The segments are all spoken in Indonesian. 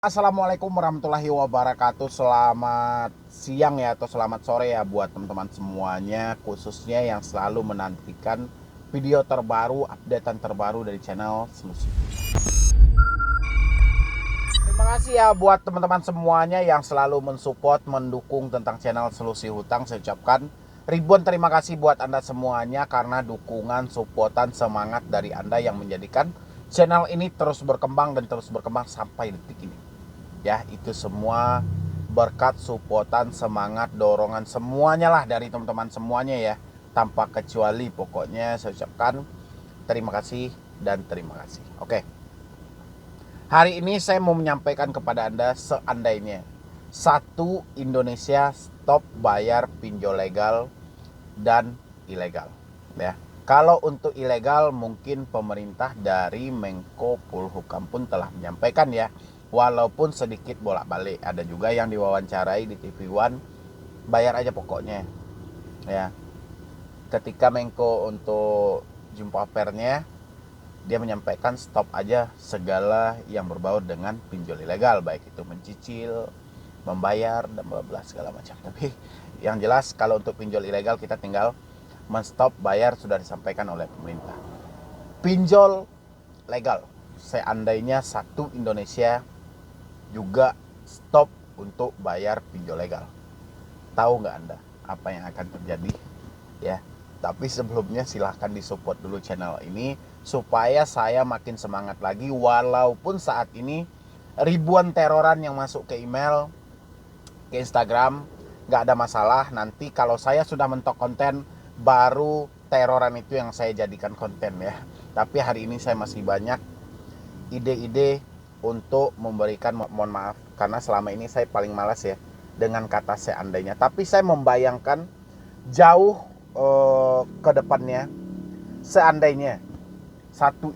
Assalamualaikum warahmatullahi wabarakatuh. Selamat siang ya atau selamat sore ya buat teman-teman semuanya, khususnya yang selalu menantikan video terbaru, updatean terbaru dari channel Selusi. Terima kasih ya buat teman-teman semuanya yang selalu mensupport, mendukung tentang channel Selusi Hutang. Saya ucapkan ribuan terima kasih buat Anda semuanya karena dukungan, supportan, semangat dari Anda yang menjadikan channel ini terus berkembang dan terus berkembang sampai detik ini. Ya, itu semua berkat supportan, semangat, dorongan semuanya lah dari teman-teman semuanya ya, tanpa kecuali. Pokoknya saya ucapkan terima kasih dan terima kasih. Oke, hari ini saya mau menyampaikan kepada Anda, seandainya Indonesia stop bayar pinjol legal dan ilegal ya. Kalau untuk ilegal mungkin pemerintah dari Menko Polhukam pun telah menyampaikan ya, walaupun sedikit bolak-balik. Ada juga yang diwawancarai di TV One, bayar aja pokoknya ya. Ketika Menko untuk jumpa persnya, dia menyampaikan stop aja segala yang berbau dengan pinjol ilegal, baik itu mencicil, membayar, dan bla bla segala macam. Tapi yang jelas kalau untuk pinjol ilegal kita tinggal menstop bayar, sudah disampaikan oleh pemerintah. Pinjol legal, seandainya Indonesia juga stop untuk bayar pinjol legal, tahu nggak Anda apa yang akan terjadi ya? Tapi sebelumnya silahkan disupport dulu channel ini supaya saya makin semangat lagi. Walaupun saat ini ribuan teroran yang masuk ke email, ke Instagram, nggak ada masalah. Nanti kalau saya sudah mentok konten, baru teroran itu yang saya jadikan konten ya. Tapi hari ini saya masih banyak ide-ide untuk memberikan, mohon maaf karena selama ini saya paling malas ya dengan kata seandainya. Tapi saya membayangkan jauh ke depannya, seandainya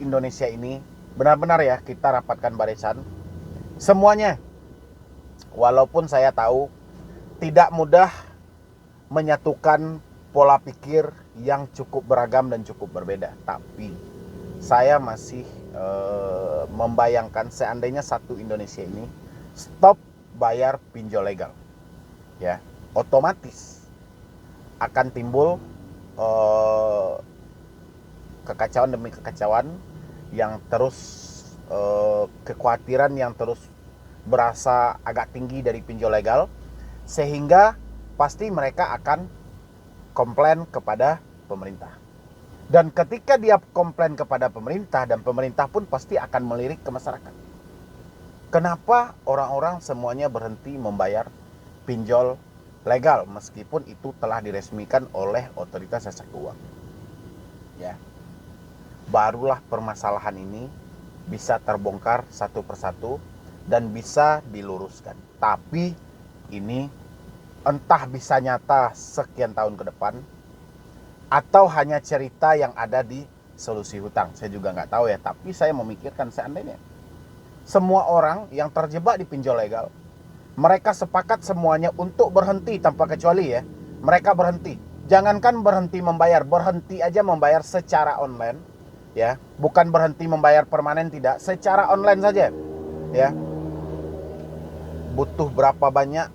Indonesia ini benar-benar ya kita rapatkan barisan semuanya. Walaupun saya tahu tidak mudah menyatukan pola pikir yang cukup beragam dan cukup berbeda, tapi saya masih membayangkan seandainya Indonesia ini stop bayar pinjol legal ya, otomatis akan timbul kekacauan demi kekacauan yang terus, kekhawatiran yang terus berasa agak tinggi dari pinjol legal, sehingga pasti mereka akan komplain kepada pemerintah. Dan ketika dia komplain kepada pemerintah, dan pemerintah pun pasti akan melirik ke masyarakat. Kenapa orang-orang semuanya berhenti membayar pinjol legal meskipun itu telah diresmikan oleh otoritas jasa keuangan ya? Barulah permasalahan ini bisa terbongkar satu persatu dan bisa diluruskan. Tapi ini entah bisa nyata sekian tahun ke depan atau hanya cerita yang ada di Solusi Hutang, saya juga nggak tahu ya. Tapi saya memikirkan seandainya semua orang yang terjebak di pinjol legal, mereka sepakat semuanya untuk berhenti tanpa kecuali ya. Mereka berhenti, jangankan berhenti membayar, berhenti aja membayar secara online ya, bukan berhenti membayar permanen, tidak, secara online saja ya. Butuh berapa banyak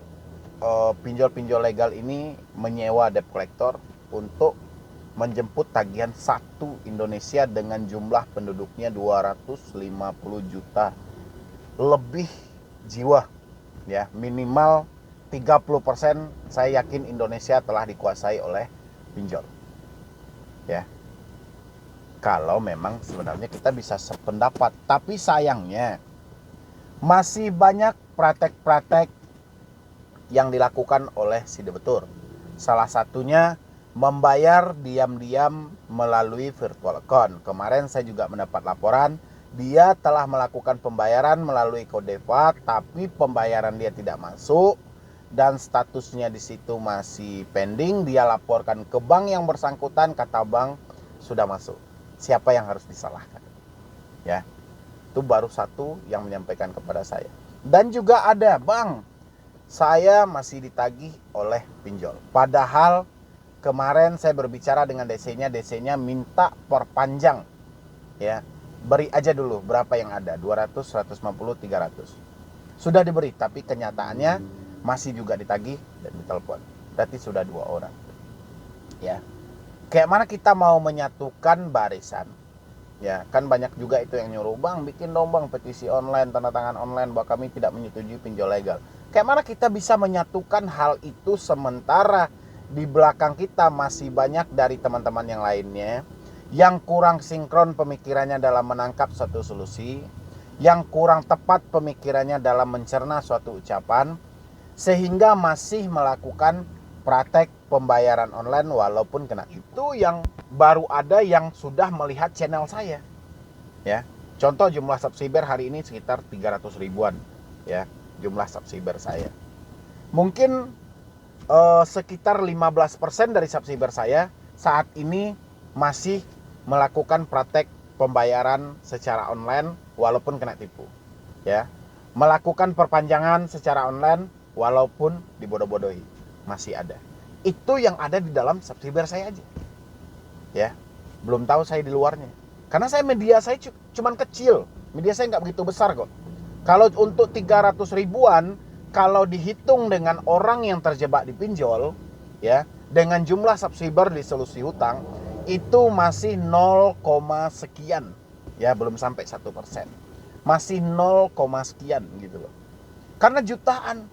pinjol-pinjol legal ini menyewa debt collector untuk menjemput tagihan Indonesia dengan jumlah penduduknya 250 juta lebih jiwa ya. Minimal 30% saya yakin Indonesia telah dikuasai oleh pinjol ya. Kalau memang sebenarnya kita bisa sependapat, tapi sayangnya masih banyak praktek-praktek yang dilakukan oleh si debetur. Salah satunya membayar diam-diam melalui virtual account. Kemarin saya juga mendapat laporan, dia telah melakukan pembayaran melalui Kodefa, tapi pembayaran dia tidak masuk dan statusnya di situ masih pending. Dia laporkan ke bank yang bersangkutan, kata bank sudah masuk. Siapa yang harus disalahkan ya? Itu baru satu yang menyampaikan kepada saya. Dan juga ada, bang, saya masih ditagih oleh pinjol, padahal kemarin saya berbicara dengan DC-nya, DC-nya minta perpanjang ya, beri aja dulu berapa yang ada, 200, 150, 300. Sudah diberi, tapi kenyataannya masih juga ditagih dan ditelepon. Berarti sudah 2 orang. Ya. Kayak mana kita mau menyatukan barisan? Ya, kan banyak juga itu yang nyuruh, "Bang, bikin dong Bang petisi online, tanda tangan online bahwa kami tidak menyetujui pinjol legal." Kayak mana kita bisa menyatukan hal itu sementara di belakang kita masih banyak dari teman-teman yang lainnya yang kurang sinkron pemikirannya dalam menangkap suatu solusi, yang kurang tepat pemikirannya dalam mencerna suatu ucapan, sehingga masih melakukan praktek pembayaran online walaupun kena. Itu yang baru ada yang sudah melihat channel saya. Ya. Contoh jumlah subscriber hari ini sekitar 300 ribuan, ya, jumlah subscriber saya. Mungkin sekitar 15% dari subscriber saya saat ini masih melakukan praktek pembayaran secara online walaupun kena tipu. Ya. Melakukan perpanjangan secara online walaupun dibodoh-bodohi. Masih ada. Itu yang ada di dalam subscriber saya aja. Ya. Belum tahu saya di luarnya. Karena media saya cuman kecil. Media saya nggak begitu besar kok. Kalau untuk 300 ribuan, kalau dihitung dengan orang yang terjebak di pinjol, ya, dengan jumlah subscriber di solusi hutang, itu masih 0, sekian. Ya, belum sampai 1%. Masih 0, sekian gitu loh. Karena jutaan,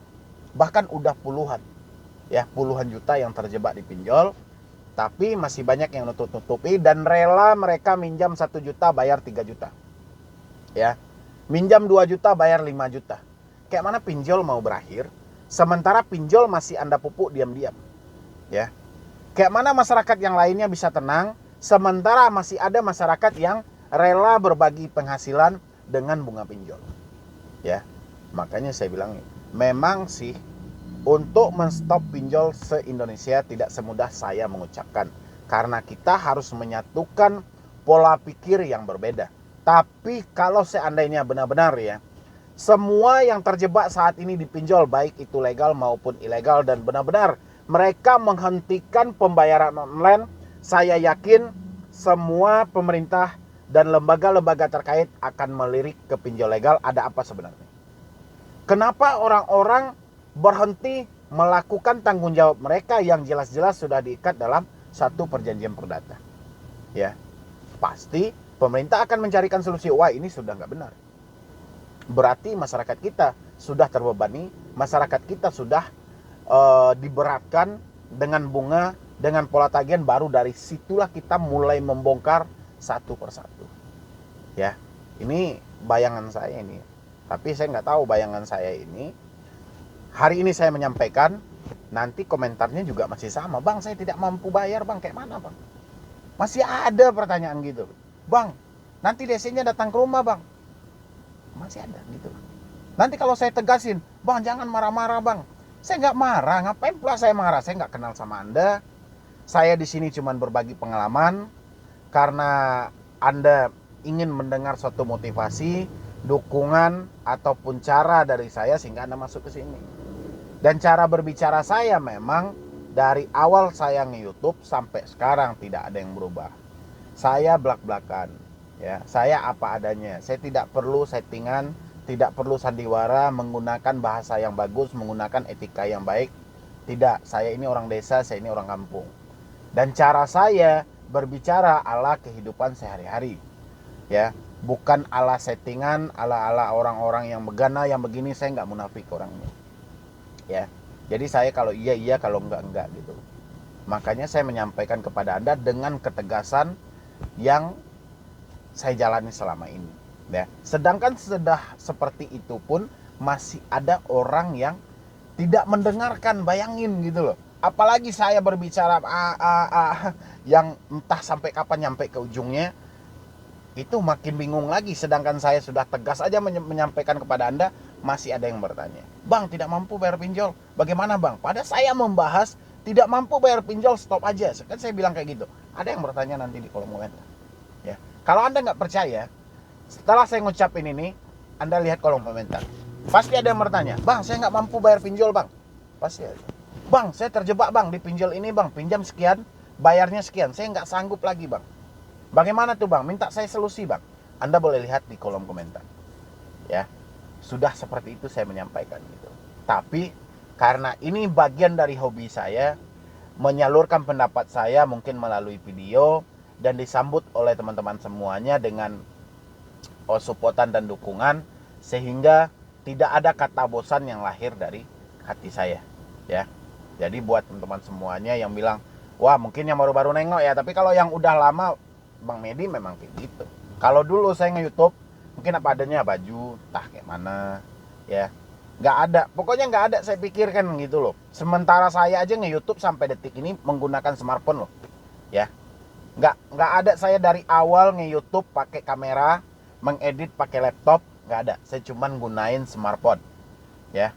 bahkan udah puluhan. Ya, puluhan juta yang terjebak di pinjol, tapi masih banyak yang nutup-nutupi dan rela mereka minjam 1 juta bayar 3 juta. Ya. Minjam 2 juta bayar 5 juta. Kayak mana pinjol mau berakhir sementara pinjol masih Anda pupuk diam-diam. Ya. Kayak mana masyarakat yang lainnya bisa tenang sementara masih ada masyarakat yang rela berbagi penghasilan dengan bunga pinjol. Ya. Makanya saya bilang memang sih untuk menstop pinjol se-Indonesia tidak semudah saya mengucapkan, karena kita harus menyatukan pola pikir yang berbeda. Tapi kalau seandainya benar-benar ya, semua yang terjebak saat ini di pinjol, baik itu legal maupun ilegal, dan benar-benar mereka menghentikan pembayaran online, saya yakin semua pemerintah dan lembaga-lembaga terkait akan melirik ke pinjol legal. Ada apa sebenarnya? Kenapa orang-orang berhenti melakukan tanggung jawab mereka yang jelas-jelas sudah diikat dalam satu perjanjian perdata? Ya, pasti pemerintah akan mencarikan solusi. Wah, ini sudah nggak benar. Berarti masyarakat kita sudah terbebani, masyarakat kita sudah diberatkan dengan bunga, dengan pola tagihan. Baru dari situlah kita mulai membongkar satu persatu. Ya, ini bayangan saya ini. Tapi saya nggak tahu bayangan saya ini. Hari ini saya menyampaikan, nanti komentarnya juga masih sama. "Bang, saya tidak mampu bayar Bang." Kayak mana Bang? Masih ada pertanyaan gitu. "Bang, nanti DC-nya datang ke rumah Bang." Masih ada gitu. Nanti kalau saya tegasin, "Bang, jangan marah-marah Bang." Saya nggak marah, ngapain pula saya marah? Saya nggak kenal sama Anda. Saya di sini cuma berbagi pengalaman karena Anda ingin mendengar suatu motivasi, dukungan ataupun cara dari saya sehingga Anda masuk ke sini. Dan cara berbicara saya memang dari awal saya nge-YouTube sampai sekarang tidak ada yang berubah. Saya blak-blakan. Ya, saya apa adanya. Saya tidak perlu settingan, tidak perlu sandiwara, menggunakan bahasa yang bagus, menggunakan etika yang baik. Tidak, saya ini orang desa, saya ini orang kampung. Dan cara saya berbicara ala kehidupan sehari-hari. Ya, bukan ala settingan, ala orang-orang yang begana, yang begini. Saya nggak munafik orangnya. Ya, jadi saya kalau iya, kalau enggak gitu. Makanya saya menyampaikan kepada Anda dengan ketegasan yang saya jalani selama ini, ya. Sedangkan sudah seperti itu pun masih ada orang yang tidak mendengarkan, bayangin gitu loh. Apalagi saya berbicara yang entah sampai kapan nyampe ke ujungnya, itu makin bingung lagi. Sedangkan saya sudah tegas aja menyampaikan kepada Anda, masih ada yang bertanya, "Bang, tidak mampu bayar pinjol, bagaimana Bang?" Padahal saya membahas tidak mampu bayar pinjol, stop aja. Kan saya bilang kayak gitu. Ada yang bertanya nanti di kolom komentar. Ya. Kalau Anda nggak percaya, setelah saya ngucapin ini, Anda lihat kolom komentar. Pasti ada yang bertanya, "Bang, saya nggak mampu bayar pinjol Bang." Pasti ada. "Bang, saya terjebak Bang di pinjol ini Bang, pinjam sekian, bayarnya sekian, saya nggak sanggup lagi Bang. Bagaimana tuh Bang? Minta saya solusi Bang." Anda boleh lihat di kolom komentar. Ya. sudah seperti itu saya menyampaikan gitu. Tapi karena ini bagian dari hobi saya, menyalurkan pendapat saya mungkin melalui video dan disambut oleh teman-teman semuanya dengan supportan dan dukungan, sehingga tidak ada kata bosan yang lahir dari hati saya ya. Jadi buat teman-teman semuanya yang bilang, wah mungkin yang baru-baru nengok ya, tapi kalau yang udah lama, Bang Medi memang kayak gitu. Kalau dulu saya nge-YouTube mungkin apa adanya, baju entah kayak mana ya, nggak ada, pokoknya nggak ada saya pikirkan gitu loh. Sementara saya aja nge-YouTube sampai detik ini menggunakan smartphone loh ya. Nggak ada saya dari awal nge-YouTube pakai kamera, mengedit pakai laptop, nggak ada. Saya cuman gunain smartphone ya,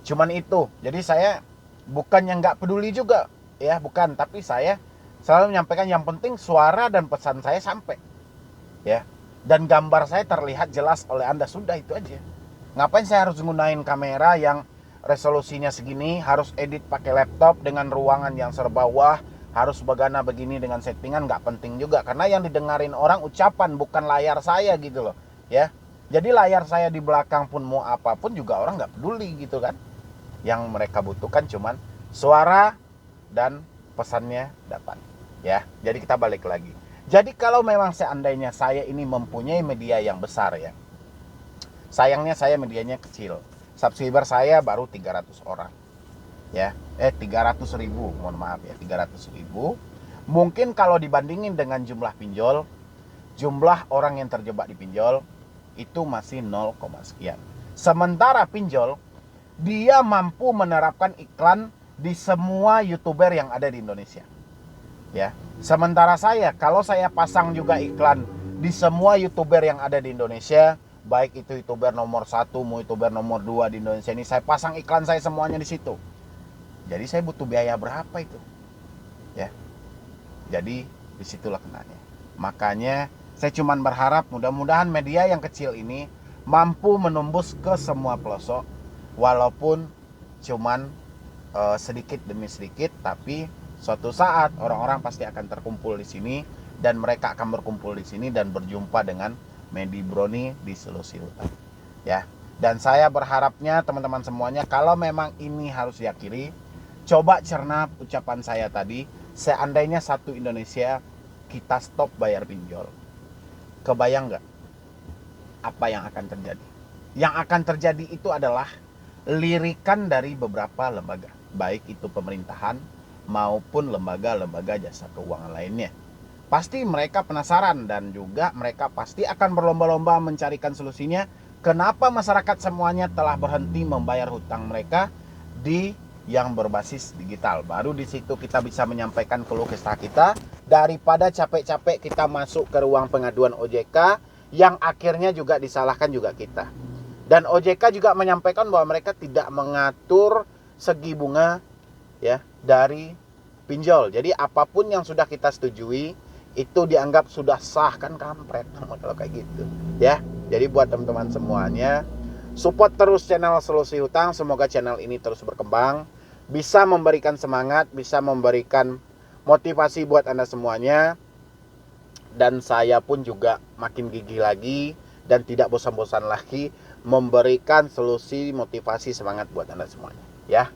cuman itu. Jadi saya bukannya nggak peduli juga ya, bukan, tapi saya selalu menyampaikan yang penting suara dan pesan saya sampai ya, dan gambar saya terlihat jelas oleh Anda, sudah itu aja. Ngapain saya harus gunain kamera yang resolusinya segini, harus edit pakai laptop dengan ruangan yang serba wah, harus begana begini dengan settingan, nggak penting juga, karena yang didengarin orang ucapan bukan layar saya gitu loh ya. Jadi layar saya di belakang pun mau apapun juga orang nggak peduli gitu kan. Yang mereka butuhkan cuman suara dan pesannya dapat ya. Jadi kita balik lagi. Jadi kalau memang seandainya saya ini mempunyai media yang besar ya, sayangnya saya medianya kecil. Subscriber saya baru 300 orang ya, 300.000, mohon maaf ya, 300.000. Mungkin kalau dibandingin dengan jumlah pinjol, jumlah orang yang terjebak di pinjol itu masih 0, sekian. Sementara pinjol dia mampu menerapkan iklan di semua YouTuber yang ada di Indonesia ya. Sementara saya, kalau saya pasang juga iklan di semua YouTuber yang ada di Indonesia, baik itu YouTuber nomor 1 mau YouTuber nomor 2 di Indonesia ini, saya pasang iklan saya semuanya di situ. Jadi saya butuh biaya berapa itu ya. Jadi disitulah kenanya. Makanya saya cuman berharap mudah-mudahan media yang kecil ini mampu menembus ke semua pelosok, walaupun cuman sedikit demi sedikit, tapi suatu saat orang-orang pasti akan terkumpul di sini, dan mereka akan berkumpul di sini dan berjumpa dengan Medi Broni di Solusi Hutang ya. Dan saya berharapnya teman-teman semuanya, kalau memang ini harus diakhiri, coba cerna ucapan saya tadi. Seandainya satu Indonesia kita stop bayar pinjol, kebayang nggak apa yang akan terjadi? Yang akan terjadi itu adalah lirikan dari beberapa lembaga, baik itu pemerintahan maupun lembaga-lembaga jasa keuangan lainnya. Pasti mereka penasaran dan juga mereka pasti akan berlomba-lomba mencarikan solusinya. Kenapa masyarakat semuanya telah berhenti membayar hutang mereka di yang berbasis digital? Baru di situ kita bisa menyampaikan keluh kesah kita, daripada capek-capek kita masuk ke ruang pengaduan OJK yang akhirnya juga disalahkan juga kita. Dan OJK juga menyampaikan bahwa mereka tidak mengatur segi bunga ya dari pinjol. Jadi apapun yang sudah kita setujui itu dianggap sudah sah, kan kampret kalau kayak gitu ya. Jadi buat teman-teman semuanya, support terus channel Solusi Hutang. Semoga channel ini terus berkembang, bisa memberikan semangat, bisa memberikan motivasi buat Anda semuanya. Dan saya pun juga makin gigih lagi dan tidak bosan-bosan lagi memberikan solusi, motivasi, semangat buat Anda semuanya ya.